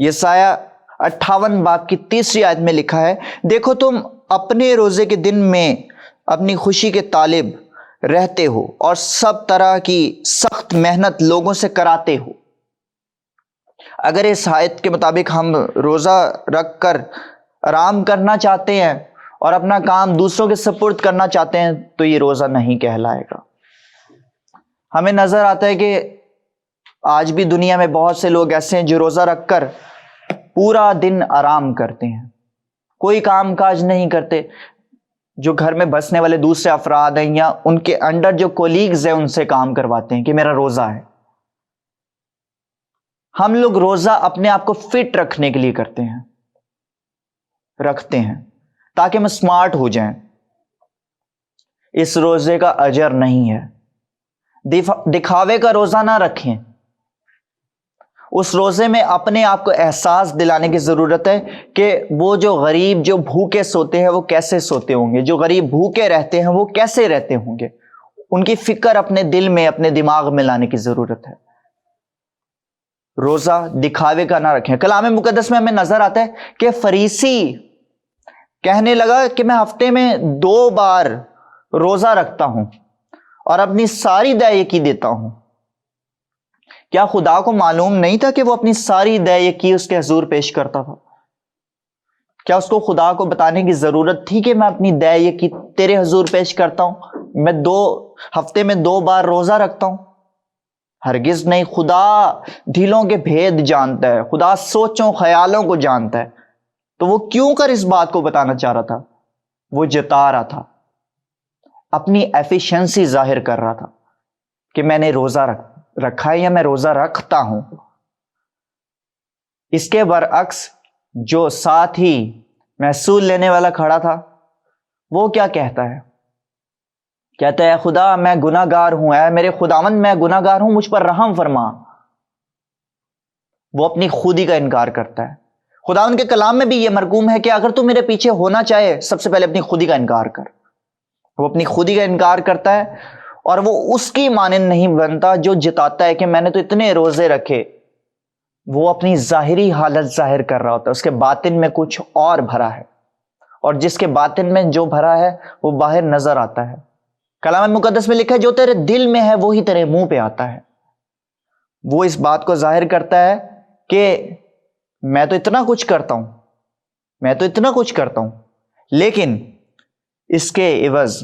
یسایہ 58 باب کی 3 آیت میں لکھا ہے، دیکھو تم اپنے روزے کے دن میں اپنی خوشی کے طالب رہتے ہو اور سب طرح کی سخت محنت لوگوں سے کراتے ہو۔ اگر اس آیت کے مطابق ہم روزہ رکھ کر آرام کرنا چاہتے ہیں اور اپنا کام دوسروں کے سپرد کرنا چاہتے ہیں تو یہ روزہ نہیں کہلائے گا۔ ہمیں نظر آتا ہے کہ آج بھی دنیا میں بہت سے لوگ ایسے ہیں جو روزہ رکھ کر پورا دن آرام کرتے ہیں، کوئی کام کاج نہیں کرتے۔ جو گھر میں بسنے والے دوسرے افراد ہیں یا ان کے انڈر جو کولیگز ہیں ان سے کام کرواتے ہیں کہ میرا روزہ ہے۔ ہم لوگ روزہ اپنے آپ کو فٹ رکھنے کے لیے رکھتے ہیں تاکہ ہم سمارٹ ہو جائیں۔ اس روزے کا اجر نہیں ہے، دکھاوے کا روزہ نہ رکھیں۔ اس روزے میں اپنے آپ کو احساس دلانے کی ضرورت ہے کہ وہ جو غریب جو بھوکے سوتے ہیں وہ کیسے سوتے ہوں گے، جو غریب بھوکے رہتے ہیں وہ کیسے رہتے ہوں گے، ان کی فکر اپنے دل میں اپنے دماغ میں لانے کی ضرورت ہے۔ روزہ دکھاوے کا نہ رکھیں۔ کلام مقدس میں ہمیں نظر آتا ہے کہ فریسی کہنے لگا کہ میں ہفتے میں 2 بار روزہ رکھتا ہوں اور اپنی ساری دے یکی دیتا ہوں۔ کیا خدا کو معلوم نہیں تھا کہ وہ اپنی ساری دے یکی اس کے حضور پیش کرتا تھا؟ کیا اس کو خدا کو بتانے کی ضرورت تھی کہ میں اپنی دے یکی تیرے حضور پیش کرتا ہوں، میں ہفتے میں 2 بار روزہ رکھتا ہوں؟ ہرگز نہیں۔ خدا دلوں کے بھید جانتا ہے، خدا سوچوں خیالوں کو جانتا ہے، تو وہ کیوں کر اس بات کو بتانا چاہ رہا تھا؟ وہ جتا رہا تھا، اپنی ایفیشنسی ظاہر کر رہا تھا کہ میں نے روزہ رکھا ہے یا میں روزہ رکھتا ہوں۔ اس کے برعکس جو ساتھ ہی محصول لینے والا کھڑا تھا وہ کیا کہتا ہے؟ کہتا ہے خدا میں گناہ گار ہوں، اے میرے خداوند میں گناہ گار ہوں، مجھ پر رحم فرما۔ وہ اپنی خودی کا انکار کرتا ہے۔ خداوند کے کلام میں بھی یہ مرغوم ہے کہ اگر تو میرے پیچھے ہونا چاہے سب سے پہلے اپنی خودی کا انکار کر۔ وہ اپنی خودی کا انکار کرتا ہے اور وہ اس کی مانند نہیں بنتا جو جتاتا ہے کہ میں نے تو اتنے روزے رکھے۔ وہ اپنی ظاہری حالت ظاہر کر رہا ہوتا ہے، اس کے باطن میں کچھ اور بھرا ہے، اور جس کے باطن میں جو بھرا ہے وہ باہر نظر آتا ہے۔ کلام مقدس میں لکھا ہے جو تیرے دل میں ہے وہی تیرے منہ پہ آتا ہے۔ وہ اس بات کو ظاہر کرتا ہے کہ میں تو اتنا کچھ کرتا ہوں، میں تو اتنا کچھ کرتا ہوں، لیکن اس کے عوض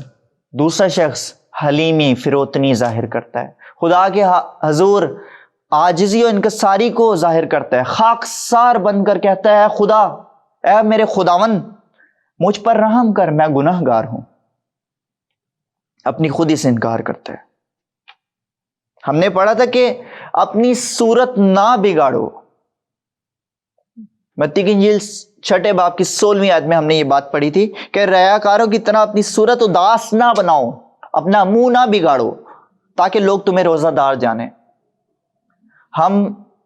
دوسرا شخص حلیمی فروتنی ظاہر کرتا ہے، خدا کے حضور عاجزی و انکساری کو ظاہر کرتا ہے، خاکسار بن کر کہتا ہے خدا اے میرے خداوند مجھ پر رحم کر، میں گناہ گار ہوں۔ اپنی خودی سے انکار کرتا ہے۔ ہم نے پڑھا تھا کہ اپنی صورت نہ بگاڑو۔ متی کی انجیل 6 باب کی 16ویں آیت میں ہم نے یہ بات پڑھی تھی کہ ریاکاروں کی طرح اپنی صورت اداس نہ بناؤ، اپنا منہ نہ بگاڑو تاکہ لوگ تمہیں روزہ دار جانیں۔ ہم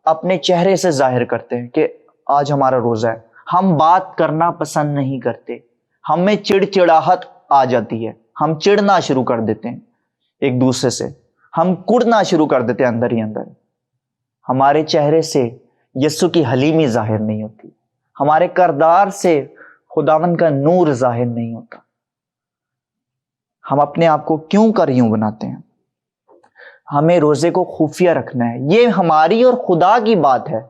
اپنے چہرے سے ظاہر کرتے ہیں کہ آج ہمارا روزہ ہے۔ ہم بات کرنا پسند نہیں کرتے، ہمیں چڑچڑاہٹ آ جاتی ہے، ہم چڑنا شروع کر دیتے ہیں ایک دوسرے سے، ہم کڑنا شروع کر دیتے ہیں اندر ہی اندر۔ ہمارے چہرے سے یسوع کی حلیمی ظاہر نہیں ہوتی، ہمارے کردار سے خداوند کا نور ظاہر نہیں ہوتا۔ ہم اپنے آپ کو کیوں کر یوں بناتے ہیں؟ ہمیں روزے کو خفیہ رکھنا ہے۔ یہ ہماری اور خدا کی بات ہے،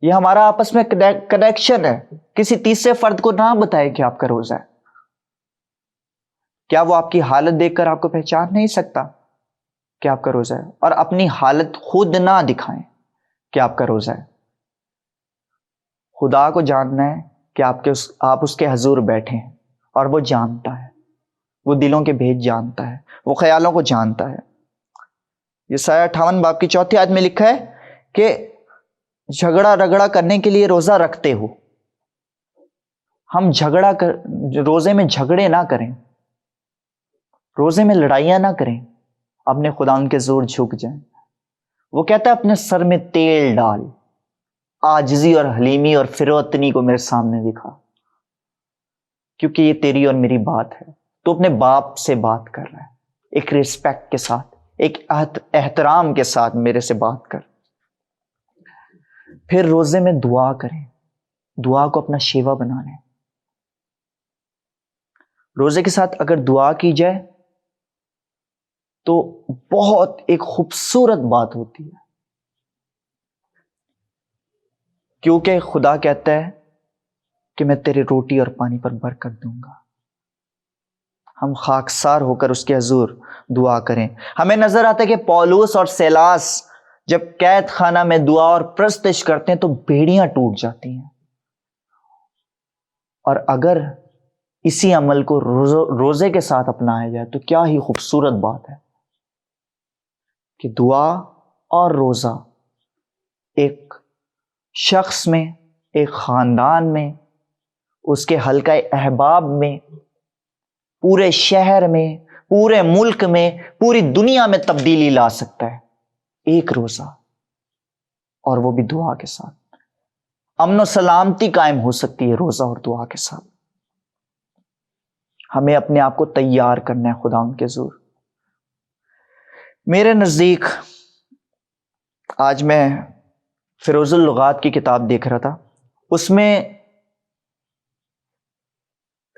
یہ ہمارا آپس میں کنیکشن ہے۔ کسی تیسرے فرد کو نہ بتائے کہ آپ کا روزہ ہے۔ کیا وہ آپ کی حالت دیکھ کر آپ کو پہچان نہیں سکتا کہ آپ کا روزہ ہے؟ اور اپنی حالت خود نہ دکھائیں کہ آپ کا روزہ ہے۔ خدا کو جاننا ہے کہ آپ اس کے حضور بیٹھے ہیں، اور وہ جانتا ہے، وہ دلوں کے بھید جانتا ہے، وہ خیالوں کو جانتا ہے۔ یسایہ 58 باب کی 4 آیت میں لکھا ہے کہ جھگڑا رگڑا کرنے کے لیے روزہ رکھتے ہو۔ ہم روزے میں جھگڑے نہ کریں، روزے میں لڑائیاں نہ کریں، اپنے خدا ان کے زور جھک جائیں۔ وہ کہتا ہے اپنے سر میں تیل ڈال، عاجزی اور حلیمی اور فروتنی کو میرے سامنے دکھا، کیونکہ یہ تیری اور میری بات ہے۔ تو اپنے باپ سے بات کر رہا ہے، ایک ریسپیکٹ کے ساتھ، ایک احترام کے ساتھ میرے سے بات کر۔ پھر روزے میں دعا کریں، دعا کو اپنا شیوا بنا لیں۔ روزے کے ساتھ اگر دعا کی جائے تو بہت ایک خوبصورت بات ہوتی ہے، کیونکہ خدا کہتا ہے کہ میں تیرے روٹی اور پانی پر برکت دوں گا۔ ہم خاکسار ہو کر اس کے حضور دعا کریں۔ ہمیں نظر آتا ہے کہ پولس اور سیلاس جب قید خانہ میں دعا اور پرستش کرتے ہیں تو بیڑیاں ٹوٹ جاتی ہیں، اور اگر اسی عمل کو روزے کے ساتھ اپنایا جائے تو کیا ہی خوبصورت بات ہے کہ دعا اور روزہ ایک شخص میں، ایک خاندان میں، اس کے حلقہ احباب میں، پورے شہر میں، پورے ملک میں، پوری دنیا میں تبدیلی لا سکتا ہے ایک روزہ، اور وہ بھی دعا کے ساتھ۔ امن و سلامتی قائم ہو سکتی ہے روزہ اور دعا کے ساتھ۔ ہمیں اپنے آپ کو تیار کرنا ہے خدا کے حضور۔ میرے نزدیک آج میں فیروز اللغات کی کتاب دیکھ رہا تھا، اس میں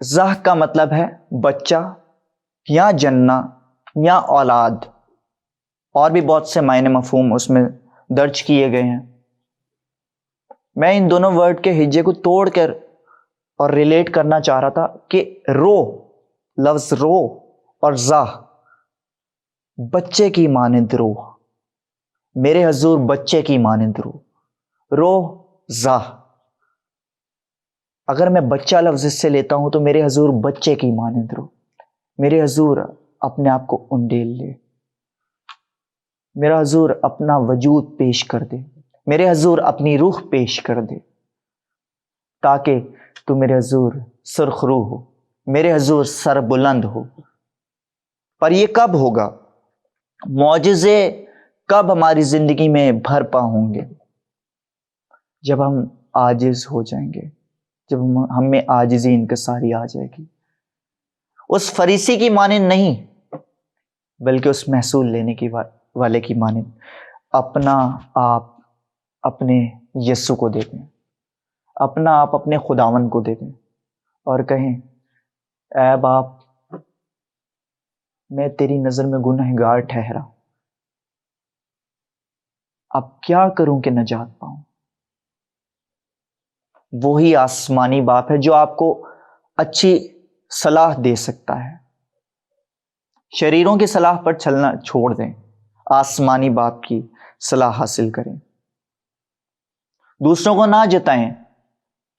زہ کا مطلب ہے بچہ یا جنہ یا اولاد، اور بھی بہت سے معنی مفہوم اس میں درج کیے گئے ہیں۔ میں ان دونوں ورڈ کے ہجے کو توڑ کر اور ریلیٹ کرنا چاہ رہا تھا کہ رو، لفظ رو اور زہ، بچے کی مانند رو، میرے حضور بچے کی مانند رو زہ۔ اگر میں بچہ لفظ اس سے لیتا ہوں تو میرے حضور بچے کی مانند رو، میرے حضور اپنے آپ کو انڈیل لے، میرا حضور اپنا وجود پیش کر دے، میرے حضور اپنی روح پیش کر دے، تاکہ تو میرے حضور سرخ روح ہو، میرے حضور سر بلند ہو۔ پر یہ کب ہوگا؟ معجزے کب ہماری زندگی میں بھرپا ہوں گے؟ جب ہم عاجز ہو جائیں گے، جب ہم میں عاجزی انکساری آ جائے گی، اس فریسی کی مانند نہیں بلکہ اس محصول لینے کی والے کی مانند اپنا آپ اپنے یسوع کو دے دیں، اپنا آپ اپنے خداوند کو دے دیں اور کہیں اے باپ، میں تیری نظر میں گنہگار ٹھہرا، اب کیا کروں کہ نجات پاؤں؟ وہی آسمانی باپ ہے جو آپ کو اچھی صلاح دے سکتا ہے۔ شریروں کی صلاح پر چلنا چھوڑ دیں، آسمانی باپ کی صلاح حاصل کریں۔ دوسروں کو نہ جتائیں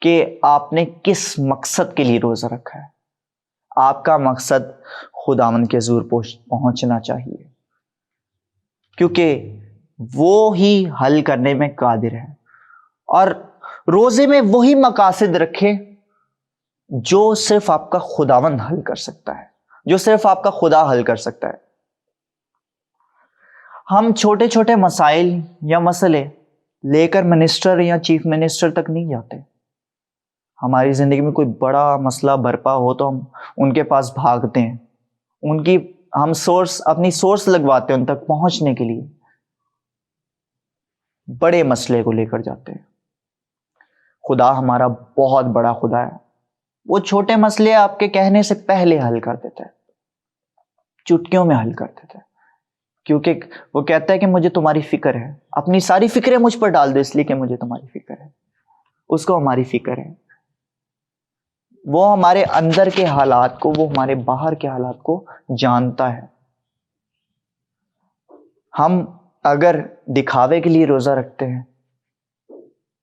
کہ آپ نے کس مقصد کے لیے روزہ رکھا ہے۔ آپ کا مقصد خداوند کے حضور پہنچنا چاہیے، کیونکہ وہ ہی حل کرنے میں قادر ہے۔ اور روزے میں وہی مقاصد رکھے جو صرف آپ کا خداوند حل کر سکتا ہے، جو صرف آپ کا خدا حل کر سکتا ہے۔ ہم چھوٹے چھوٹے مسائل یا مسئلے لے کر منسٹر یا چیف منسٹر تک نہیں جاتے۔ ہماری زندگی میں کوئی بڑا مسئلہ برپا ہو تو ہم ان کے پاس بھاگتے ہیں، ان کی ہم اپنی سورس لگواتے ہیں ان تک پہنچنے کے لیے، بڑے مسئلے کو لے کر جاتے ہیں۔ خدا ہمارا بہت بڑا خدا ہے، وہ چھوٹے مسئلے آپ کے کہنے سے پہلے حل کر دیتا ہے، چٹکیوں میں حل کر دیتا ہے، کیونکہ وہ کہتا ہے کہ مجھے تمہاری فکر ہے، اپنی ساری فکریں مجھ پر ڈال دو اس لیے کہ مجھے تمہاری فکر ہے۔ اس کو ہماری فکر ہے، وہ ہمارے اندر کے حالات کو، وہ ہمارے باہر کے حالات کو جانتا ہے۔ ہم اگر دکھاوے کے لیے روزہ رکھتے ہیں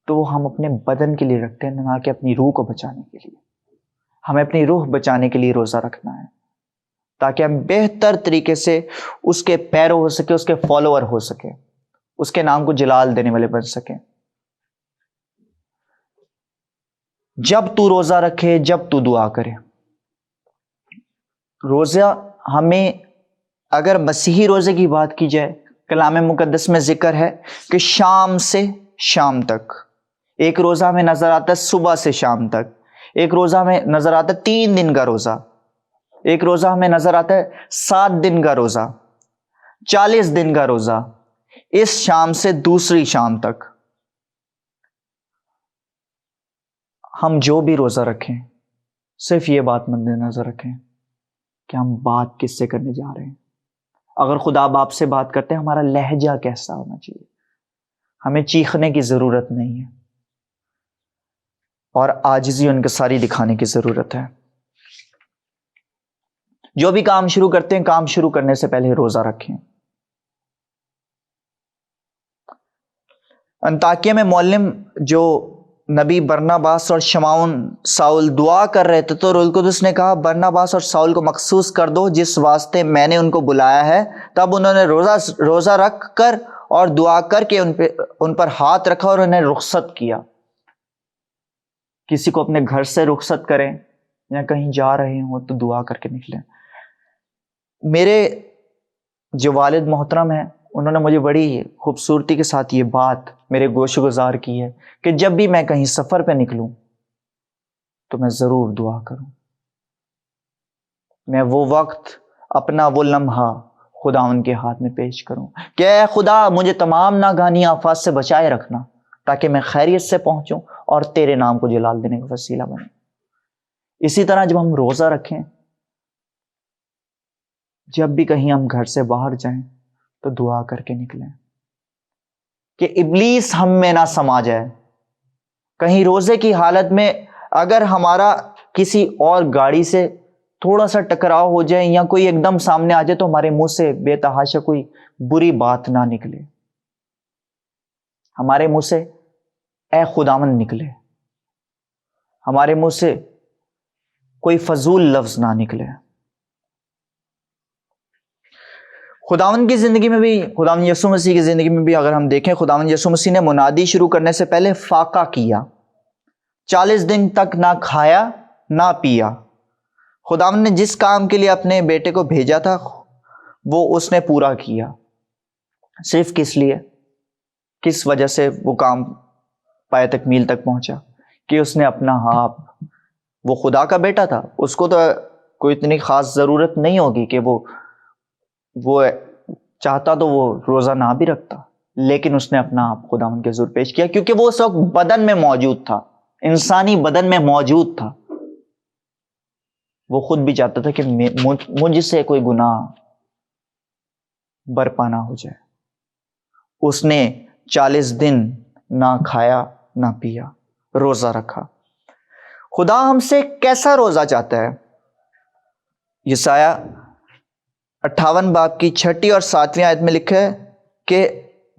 تو ہم اپنے بدن کے لیے رکھتے ہیں، نہ کہ اپنی روح کو بچانے کے لیے۔ ہمیں اپنی روح بچانے کے لیے روزہ رکھنا ہے تاکہ ہم بہتر طریقے سے اس کے پیرو ہو سکے، اس کے فالوور ہو سکے، اس کے نام کو جلال دینے والے بن سکیں۔ جب تو روزہ رکھے، جب تو دعا کرے۔ روزہ ہمیں، اگر مسیحی روزے کی بات کی جائے، کلام مقدس میں ذکر ہے کہ شام سے شام تک، ایک روزہ ہمیں نظر آتا ہے صبح سے شام تک، ایک روزہ ہمیں نظر آتا ہے 3 دن کا روزہ، ایک روزہ ہمیں نظر آتا ہے 7 دن کا روزہ، 40 دن کا روزہ، اس شام سے دوسری شام تک۔ ہم جو بھی روزہ رکھیں صرف یہ بات مد نظر رکھیں کہ ہم بات کس سے کرنے جا رہے ہیں. اگر خدا باپ سے بات کرتے ہیں ہمارا لہجہ کیسا ہونا چاہیے. ہمیں چیخنے کی ضرورت نہیں ہے اور عاجزی ان کے ساری دکھانے کی ضرورت ہے. جو بھی کام شروع کرتے ہیں کام شروع کرنے سے پہلے روزہ رکھیں. انطاکیہ میں معلم جو نبی برناباس اور شمعون ساؤل دعا کر رہے تھے تو روح القدس نے کہا برناباس اور ساؤل کو مخصوص کر دو جس واسطے میں نے ان کو بلایا ہے. تب انہوں نے روزہ رکھ کر اور دعا کر کے ان پر ہاتھ رکھا اور انہیں رخصت کیا. کسی کو اپنے گھر سے رخصت کریں یا کہیں جا رہے ہوں تو دعا کر کے نکلیں. میرے جو والد محترم ہیں انہوں نے مجھے بڑی خوبصورتی کے ساتھ یہ بات میرے گوش گزار کی ہے کہ جب بھی میں کہیں سفر پہ نکلوں تو میں ضرور دعا کروں. میں وہ وقت اپنا وہ لمحہ خداوند کے ہاتھ میں پیش کروں کہ اے خدا مجھے تمام ناگہانی آفات سے بچائے رکھنا تاکہ میں خیریت سے پہنچوں اور تیرے نام کو جلال دینے کا وسیلہ بنوں. اسی طرح جب ہم روزہ رکھیں، جب بھی کہیں ہم گھر سے باہر جائیں تو دعا کر کے نکلیں کہ ابلیس ہم میں نہ سما جائے. کہیں روزے کی حالت میں اگر ہمارا کسی اور گاڑی سے تھوڑا سا ٹکراؤ ہو جائے یا کوئی ایک دم سامنے آ جائے تو ہمارے منہ سے بے تحاشا کوئی بری بات نہ نکلے. ہمارے منہ سے اے خداوند نکلے، ہمارے منہ سے کوئی فضول لفظ نہ نکلے. خداوند کی زندگی میں بھی، خداوند یسوع مسیح کی زندگی میں بھی اگر ہم دیکھیں، خداوند یسوع مسیح نے منادی شروع کرنے سے پہلے فاقہ کیا. 40 دن تک نہ کھایا نہ پیا. خداوند نے جس کام کے لیے اپنے بیٹے کو بھیجا تھا وہ اس نے پورا کیا. صرف کس لیے، کس وجہ سے وہ کام پائے تکمیل تک پہنچا؟ کہ اس نے اپنا آپ، وہ خدا کا بیٹا تھا، اس کو تو کوئی اتنی خاص ضرورت نہیں ہوگی کہ وہ چاہتا تو وہ روزہ نہ بھی رکھتا، لیکن اس نے اپنا آپ خداوند کے حضور پیش کیا کیونکہ وہ اس وقت بدن میں موجود تھا، انسانی بدن میں موجود تھا. وہ خود بھی چاہتا تھا کہ مجھ سے کوئی گناہ برپا نہ ہو جائے. اس نے 40 دن نہ کھایا نہ پیا، روزہ رکھا. خدا ہم سے کیسا روزہ چاہتا ہے؟ یسایہ 58 باب کی 6 اور 7 آیت میں لکھا ہے کہ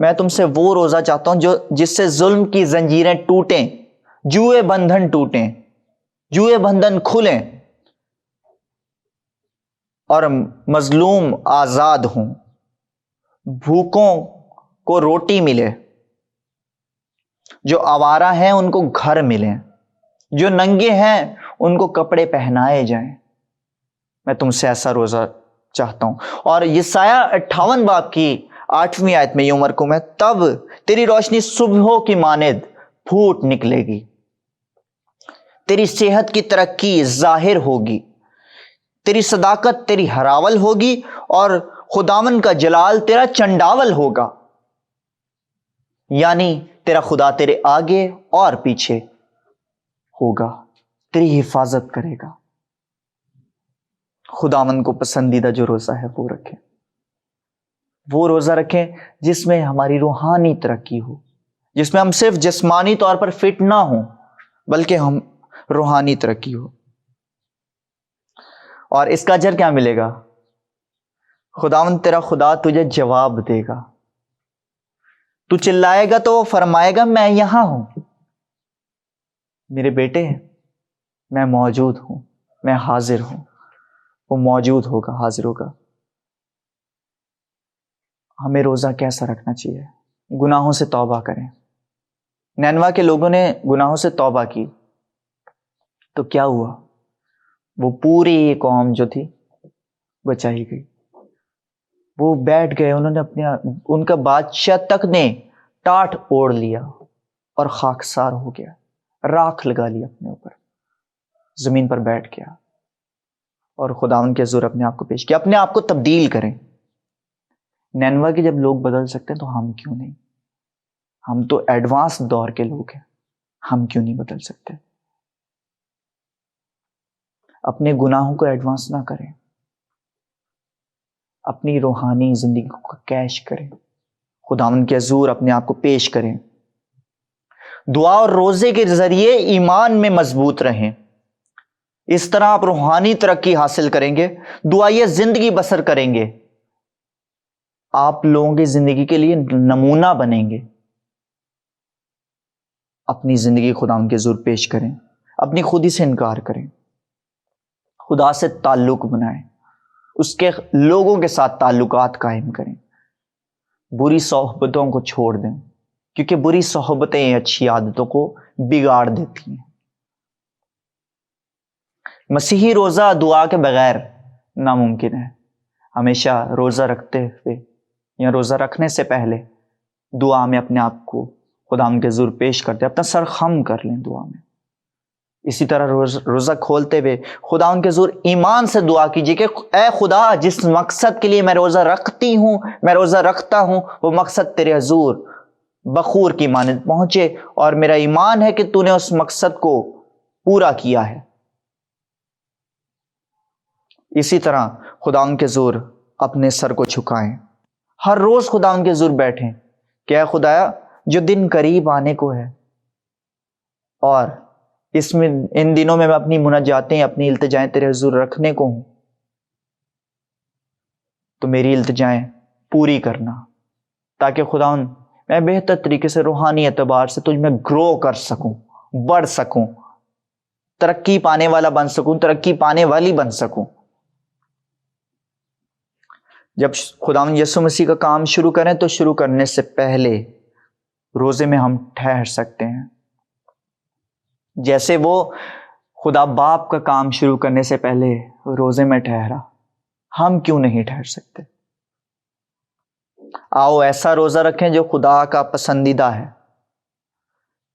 میں تم سے وہ روزہ چاہتا ہوں جس سے ظلم کی زنجیریں ٹوٹیں، جوئے بندھن ٹوٹیں، جوئے بندھن کھلیں اور مظلوم آزاد ہوں، بھوکوں کو روٹی ملے، جو آوارہ ہیں ان کو گھر ملیں، جو ننگے ہیں ان کو کپڑے پہنائے جائیں. میں تم سے ایسا روزہ چاہتا ہوں. اور یسایہ 58 باب کی 8 آیت میں یوں مرکوم ہے، تب تیری روشنی صبحوں کی مانند پھوٹ نکلے گی، تیری صحت کی ترقی ظاہر ہوگی، تیری صداقت تیری ہراول ہوگی اور خداوند کا جلال تیرا چنڈاول ہوگا. یعنی تیرا خدا تیرے آگے اور پیچھے ہوگا، تیری حفاظت کرے گا. خداوند کو پسندیدہ جو روزہ ہے وہ رکھیں، وہ روزہ رکھیں جس میں ہماری روحانی ترقی ہو، جس میں ہم صرف جسمانی طور پر فٹ نہ ہوں بلکہ ہم روحانی ترقی ہو. اور اس کا اجر کیا ملے گا؟ خداوند تیرا خدا تجھے جواب دے گا. تو چلائے گا تو وہ فرمائے گا میں یہاں ہوں، میرے بیٹے میں موجود ہوں، میں حاضر ہوں. وہ موجود ہوگا، حاضر ہوگا. ہمیں روزہ کیسا رکھنا چاہیے؟ گناہوں سے توبہ کریں. نینوا کے لوگوں نے گناہوں سے توبہ کی تو کیا ہوا؟ وہ پوری قوم جو تھی بچائی گئی. وہ بیٹھ گئے، انہوں نے ان کا بادشاہ تک نے ٹاٹ اوڑھ لیا اور خاکسار ہو گیا، راکھ لگا لی اپنے اوپر، زمین پر بیٹھ گیا اور خداوند کے حضور اپنے آپ کو پیش کیا. اپنے آپ کو تبدیل کریں. نینوا کے جب لوگ بدل سکتے ہیں تو ہم کیوں نہیں؟ ہم تو ایڈوانس دور کے لوگ ہیں، ہم کیوں نہیں بدل سکتے؟ اپنے گناہوں کو ایڈوانس نہ کریں، اپنی روحانی زندگی کو کیش کریں، خداوند کے حضور اپنے آپ کو پیش کریں، دعا اور روزے کے ذریعے ایمان میں مضبوط رہیں۔ اس طرح آپ روحانی ترقی حاصل کریں گے، دعائیہ زندگی بسر کریں گے، آپ لوگوں کی زندگی کے لیے نمونہ بنیں گے۔ اپنی زندگی خداوند کے حضور پیش کریں، اپنی خودی سے انکار کریں، خدا سے تعلق بنائیں، اس کے لوگوں کے ساتھ تعلقات قائم کریں، بری صحبتوں کو چھوڑ دیں، کیونکہ بری صحبتیں اچھی عادتوں کو بگاڑ دیتی ہیں۔ مسیحی روزہ دعا کے بغیر ناممکن ہے۔ ہمیشہ روزہ رکھتے ہوئے یا روزہ رکھنے سے پہلے دعا میں اپنے آپ کو خداوند کے حضور پیش کرتے، اپنا سر خم کر لیں دعا میں۔ اسی طرح روزہ کھولتے ہوئے خداوند کے حضور ایمان سے دعا کیجیے کہ اے خدا، جس مقصد کے لیے میں روزہ رکھتی ہوں، میں روزہ رکھتا ہوں، وہ مقصد تیرے حضور بخور کی مانند پہنچے، اور میرا ایمان ہے کہ تو نے اس مقصد کو پورا کیا ہے۔ اسی طرح خداوند کے حضور اپنے سر کو جھکائیں، ہر روز خداوند کے حضور بیٹھیں کہ اے خدایا، جو دن قریب آنے کو ہے، اور اس میں ان دنوں میں اپنی مناجاتیں، اپنی التجائیں تیرے حضور رکھنے کو ہوں، تو میری التجائیں پوری کرنا، تاکہ خداوند میں بہتر طریقے سے روحانی اعتبار سے تجھ میں گرو کر سکوں، بڑھ سکوں، ترقی پانے والا بن سکوں، ترقی پانے والی بن سکوں۔ جب خداوند یسوع مسیح کا کام شروع کریں تو شروع کرنے سے پہلے روزے میں ہم ٹھہر سکتے ہیں، جیسے وہ خدا باپ کا کام شروع کرنے سے پہلے روزے میں ٹھہرا، ہم کیوں نہیں ٹھہر سکتے؟ آؤ ایسا روزہ رکھیں جو خدا کا پسندیدہ ہے،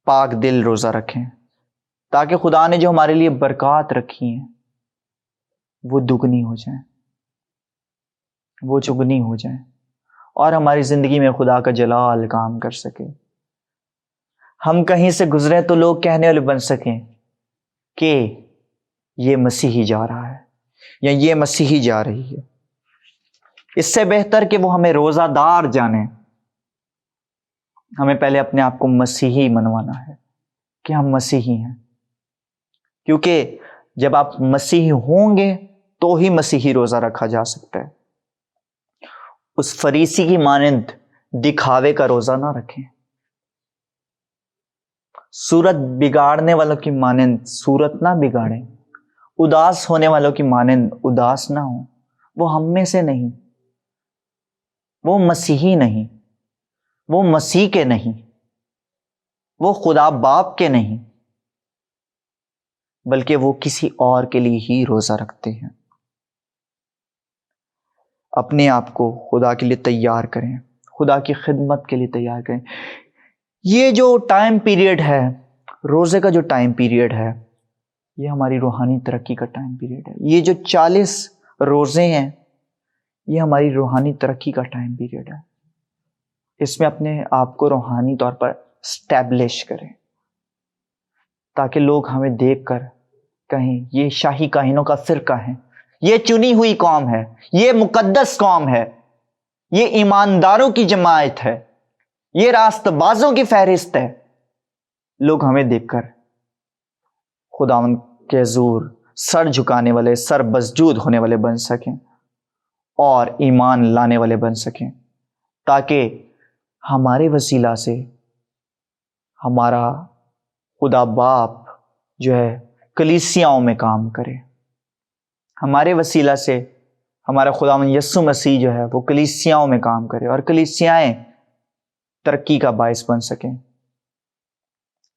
پاک دل روزہ رکھیں، تاکہ خدا نے جو ہمارے لیے برکات رکھی ہیں وہ دگنی ہو جائیں، وہ چگنی ہو جائیں، اور ہماری زندگی میں خدا کا جلال کام کر سکے۔ ہم کہیں سے گزرے تو لوگ کہنے والے بن سکیں کہ یہ مسیحی جا رہا ہے یا یہ مسیحی جا رہی ہے۔ اس سے بہتر کہ وہ ہمیں روزہ دار جانیں، ہمیں پہلے اپنے آپ کو مسیحی منوانا ہے کہ ہم مسیحی ہیں، کیونکہ جب آپ مسیحی ہوں گے تو ہی مسیحی روزہ رکھا جا سکتا ہے۔ اس فریسی کی مانند دکھاوے کا روزہ نہ رکھیں، صورت بگاڑنے والوں کی مانند صورت نہ بگاڑیں، اداس ہونے والوں کی مانند اداس نہ ہوں۔ وہ ہم میں سے نہیں، وہ مسیحی نہیں، وہ مسیح کے نہیں، وہ خدا باپ کے نہیں، بلکہ وہ کسی اور کے لیے ہی روزہ رکھتے ہیں۔ اپنے آپ کو خدا کے لیے تیار کریں، خدا کی خدمت کے لیے تیار کریں۔ یہ جو ٹائم پیریڈ ہے، روزے کا جو ٹائم پیریڈ ہے، یہ ہماری روحانی ترقی کا ٹائم پیریڈ ہے۔ یہ جو 40 روزے ہیں، یہ ہماری روحانی ترقی کا ٹائم پیریڈ ہے۔ اس میں اپنے آپ کو روحانی طور پر اسٹیبلش کریں، تاکہ لوگ ہمیں دیکھ کر کہیں یہ شاہی کاہنوں کا فرقہ ہے، یہ چنی ہوئی قوم ہے، یہ مقدس قوم ہے، یہ ایمانداروں کی جماعت ہے، یہ راست بازوں کی فہرست ہے۔ لوگ ہمیں دیکھ کر خداوند کے حضور سر جھکانے والے، سر بسجود ہونے والے بن سکیں، اور ایمان لانے والے بن سکیں، تاکہ ہمارے وسیلہ سے ہمارا خدا باپ جو ہے کلیسیاؤں میں کام کرے، ہمارے وسیلہ سے ہمارا خداوند یسوع مسیح جو ہے وہ کلیسیاؤں میں کام کرے، اور کلیسیائیں ترقی کا باعث بن سکیں،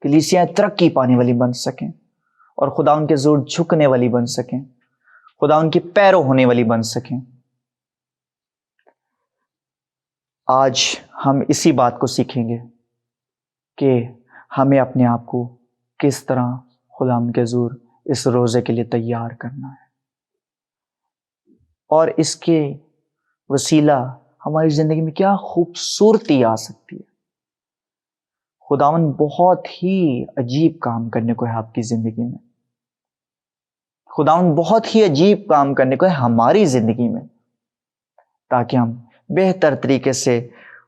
کلیسیائیں ترقی پانے والی بن سکیں، اور خداوند کے زور جھکنے والی بن سکیں، خداوند کی پیرو ہونے والی بن سکیں۔ آج ہم اسی بات کو سیکھیں گے کہ ہمیں اپنے آپ کو کس طرح خداوند کے حضور اس روزے کے لیے تیار کرنا ہے، اور اس کے وسیلہ ہماری زندگی میں کیا خوبصورتی آ سکتی ہے۔ خداوند بہت ہی عجیب کام کرنے کو ہے آپ کی زندگی میں۔ خداوند بہت ہی عجیب کام کرنے کو ہے ہماری زندگی میں، تاکہ ہم بہتر طریقے سے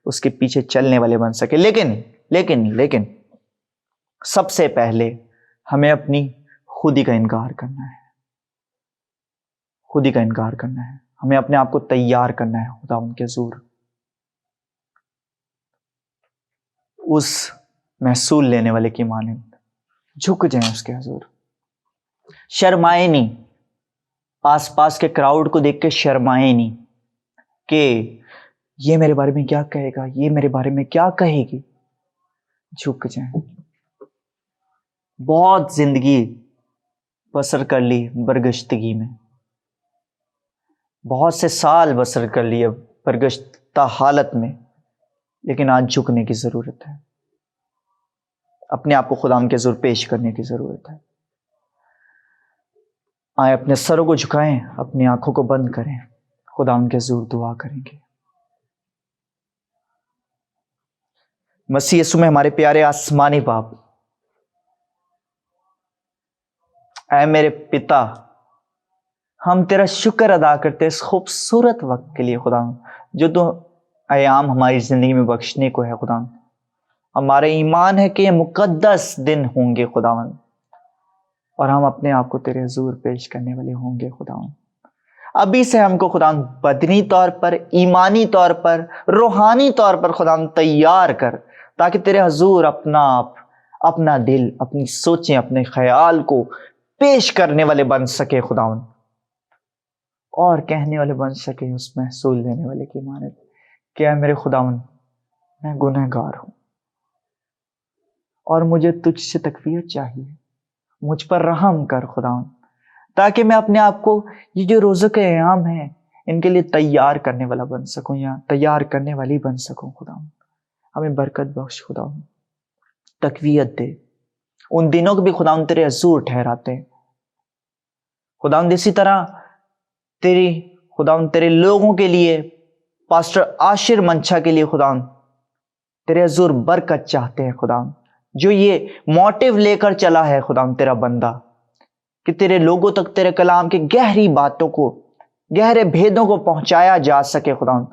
اس کے پیچھے چلنے والے بن سکے۔ لیکن سب سے پہلے ہمیں اپنی خودی کا انکار کرنا ہے، خودی کا انکار کرنا ہے، ہمیں اپنے آپ کو تیار کرنا ہے خداوند کے حضور، اس محصول لینے والے کی مانند جھک جائیں اس کے حضور۔ شرمائے نہیں، آس پاس کے کراؤڈ کو دیکھ کے شرمائے نہیں کہ یہ میرے بارے میں کیا کہے گا، یہ میرے بارے میں کیا کہے گی۔ جھک جائیں۔ بہت زندگی بسر کر لی برگشتگی میں، بہت سے سال بسر کر لیے برگشتہ حالت میں، لیکن آج جھکنے کی ضرورت ہے، اپنے آپ کو خداوند کے حضور پیش کرنے کی ضرورت ہے۔ آئے اپنے سروں کو جھکائیں، اپنی آنکھوں کو بند کریں، خداوند کے حضور دعا کریں گے۔ مسیح یسوع میں ہمارے پیارے آسمانی باپ، اے میرے پتا، ہم تیرا شکر ادا کرتے اس خوبصورت وقت کے لیے خداوند، جو تو ایام ہماری زندگی میں بخشنے کو ہے خداوند۔ ہمارا ایمان ہے کہ یہ مقدس دن ہوں گے خداوند، اور ہم اپنے آپ کو تیرے حضور پیش کرنے والے ہوں گے خداوند۔ ابھی سے ہم کو خداوند بدنی طور پر، ایمانی طور پر، روحانی طور پر خداوند تیار کر، تاکہ تیرے حضور اپنا آپ، اپنا دل، اپنی سوچیں، اپنے خیال کو پیش کرنے والے بن سکے خداوند، اور کہنے والے بن سکے اس محصول دینے والے کی مانند کہ اے میرے خداوند، میں گنہگار ہوں اور مجھے تجھ سے تقویت چاہیے، مجھ پر رحم کر خداوند، تاکہ میں اپنے آپ کو یہ جو روزوں کے ایام ہیں ان کے لیے تیار کرنے والا بن سکوں، یا تیار کرنے والی بن سکوں خداوند۔ ہمیں برکت بخش خداوند، تقویت دے، ان دنوں کو بھی خداوند تیرے حضور ٹھہراتے ہیں خداوند۔ اسی طرح خداوند تیرے لوگوں کے لیے، پاسٹر عاشر منچا کے لیے خداوند تیرے حضور برکت چاہتے ہیں خداوند، جو یہ موٹیو لے کر چلا ہے خداوند تیرا بندہ، کہ تیرے لوگوں تک تیرے کلام کی گہری باتوں کو، گہرے بھیدوں کو پہنچایا جا سکے خداوند،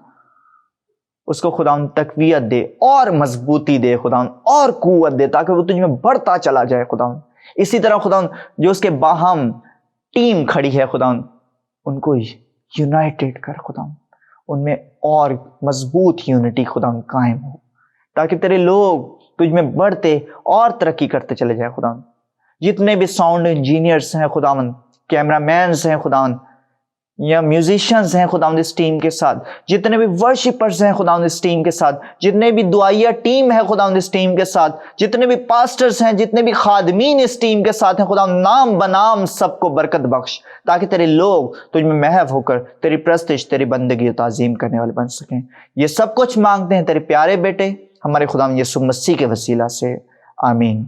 اس کو خداوند تقویت دے اور مضبوطی دے خداوند، اور قوت دے، تاکہ وہ تجھ میں بڑھتا چلا جائے خداوند۔ اسی طرح خداوند جو اس کے باہم ٹیم کھڑی ہے خداوند، ان کو یونائٹڈ کر خداوند، ان میں اور مضبوط یونٹی خداوند قائم ہو، تاکہ تیرے لوگ تجھ میں بڑھتے اور ترقی کرتے چلے جائے خداوند۔ جتنے بھی ساؤنڈ انجینئرز ہیں خداوند، کیمرہ مینز ہیں خداوند، یا میوزیشنز ہیں خداوند اس ٹیم کے ساتھ، جتنے بھی ورشپرز ہیں خداوند اس ٹیم کے ساتھ، جتنے بھی دعائیہ ٹیم ہے خداوند اس ٹیم کے ساتھ، جتنے بھی پاسٹرز ہیں، جتنے بھی خادمین اس ٹیم کے ساتھ ہیں خداوند، نام بنام سب کو برکت بخش، تاکہ تیرے لوگ تجھ میں محو ہو کر تیری پرستش، تیری بندگی و تعظیم کرنے والے بن سکیں۔ یہ سب کچھ مانگتے ہیں تیرے پیارے بیٹے ہمارے خداوند یسوع مسیح کے وسیلہ سے، آمین۔